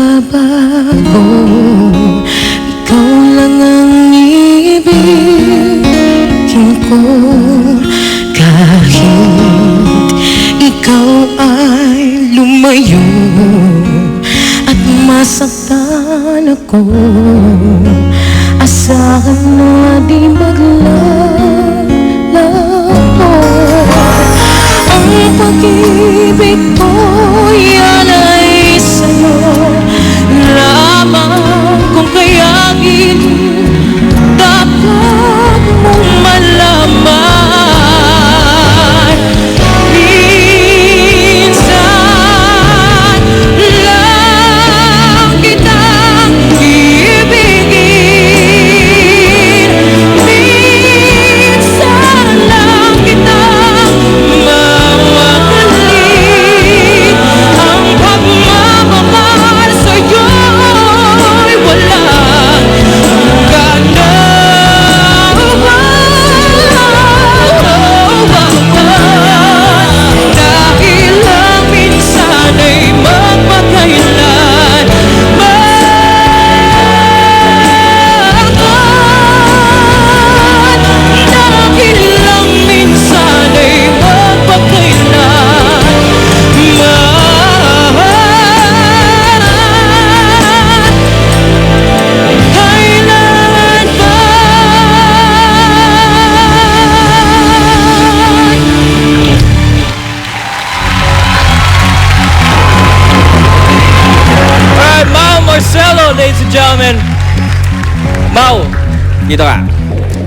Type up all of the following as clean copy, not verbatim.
magbabago. Ikaw lang ang ibigin ko. Kahit ikaw ay lumayo at masaktan ako, asahan na di maglalaho. Ang pag-ibig ko yan ay sa'yo lamang, kung kaya't dapat mong malaman. Minsan lang kitang ibigin, minsan lang kitang mamahalin. Ang pagmamahal sa'yo'y walang dahil lang minsan ay magpakailan. Dahil lang minsan ay magpakailan. Kailan ba? Alright, Mau Marcelo, ladies and gentlemen. Mau, dito ka.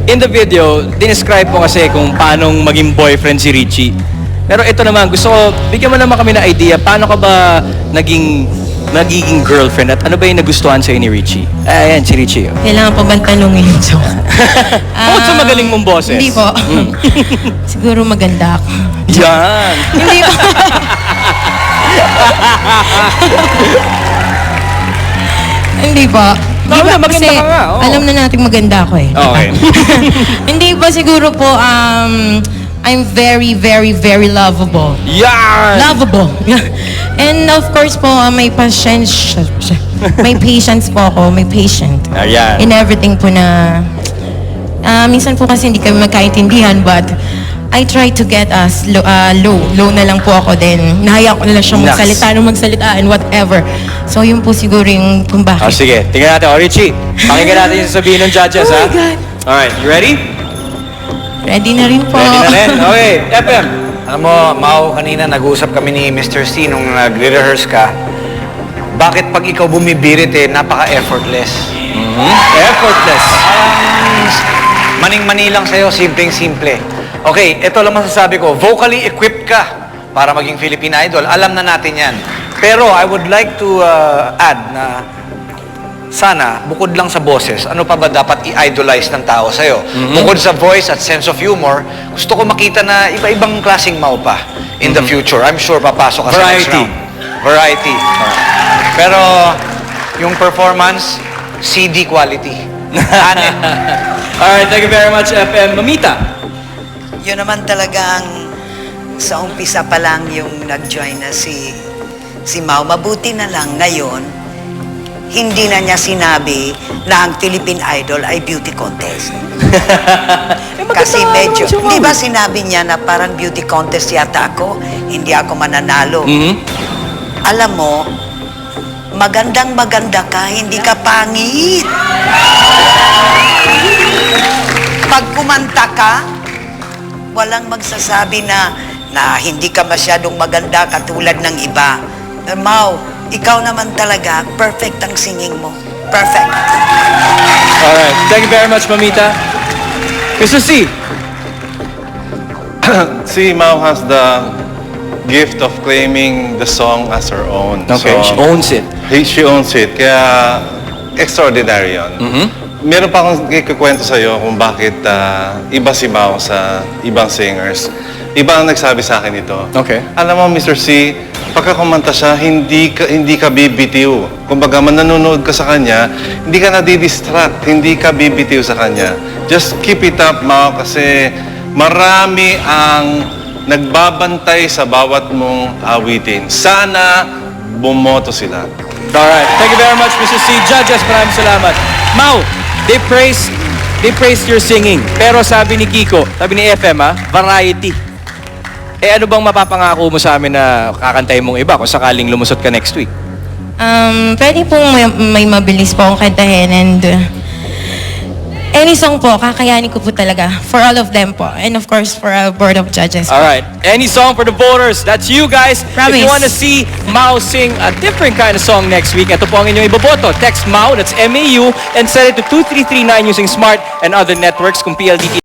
In the video, dinescribe mo kasi kung paano maging boyfriend si Richie. Pero ito naman, gusto ko, bigyan mo naman kami ng idea, paano ka ba nagiging girlfriend at ano ba yung nagustuhan sa'yo ni Richie? Ayan, si Richie. Oh. Kailangan pa bang tanungin yung joke? Bukod sa magaling mong boses. Hindi po. Siguro maganda ako. Yan. Hindi po. Hindi po. Di ba, maganda kasi ka nga, oo. alam na natin maganda ako eh. Okay. Hindi po siguro po, I'm very, very, very lovable. Yan! Lovable. And of course po, may patience. May patience po ako, may patient. Ayan. In everything po na, minsan po kasi hindi kami magkaintindihan, but I try to get us low na lang po ako, then nahaya ko na lang siya magsalita and whatever. So yun po siguro yung kung bakit. Oh, sige, tingnan natin. Oh, Richie, pakinggan natin yung sabihin ng judges, Oh ha? my God. Alright, you ready? Ready na rin po. Ready na rin? Okay, FM. Alam mo, Mau, kanina nag-uusap kami ni Mr. C nung nagre-rehearse ka. Bakit pag ikaw bumibirit napaka-effortless? Effortless. Maning-mani lang sa'yo, simpleng-simple. Okay, ito lang masasabi ko. Vocally equipped ka para maging Philippine Idol. Alam na natin yan. Pero I would like to add na sana, bukod lang sa boses, ano pa ba dapat i-idolize ng tao sa'yo? Bukod sa voice at sense of humor, gusto ko makita na iba-ibang klaseng Mau pa in the future. I'm sure papasok ka sa next Variety. round. Variety. Pero yung performance, CD quality. Anin. Alright, thank you very much, FM. Mamita. Yun naman talagang sa umpisa pa lang yung nag-join na si Mau. Mabuti na lang ngayon, hindi na niya sinabi na ang Philippine Idol ay beauty contest. Kasi medyo, di ba sinabi niya na parang beauty contest yata ako, hindi ako mananalo. Alam mo, magandang maganda ka, hindi ka pangit. Pag kumanta ka, walang magsasabi na hindi ka masyadong maganda katulad ng iba. Pero Mau, ikaw naman talaga, perfect ang singing mo. Perfect. Alright, thank you very much, Mamita. Mr. C. See, Mau has the gift of claiming the song as her own. Okay, she owns it. She owns it. Kaya, extraordinary yun. Meron pa akong ikukwento sa'yo kung bakit iba si Mau sa ibang singers. Iba ang nagsabi sa akin ito. Okay. Alam mo, Mr. C, pagka kumanta siya, hindi ka bibitiw. Kumbaga, nanonood ka sa kanya, hindi ka nadidistract, hindi ka bibitiw sa kanya. Just keep it up, Mau, kasi marami ang nagbabantay sa bawat mong awitin. Sana bumoto sila. Alright. Thank you very much, Mr. C. Judges, maraming salamat. Mau, they praised your singing. Pero sabi ni Kiko, sabi ni FM variety. Ano bang mapapangako mo sa amin na kakantay mong iba kung sakaling lumusot ka next week? Pwede pong may mabilis po akong kantahin and any song po, kakayanin ko po talaga. For all of them po. And of course, for our board of judges. Alright. Any song for the voters. That's you guys. Promise. If you want to see Mau sing a different kind of song next week, ito po ang inyong iboboto. Text Mau, that's M-A-U, and send it to 2339 using Smart and other networks kung PLDT.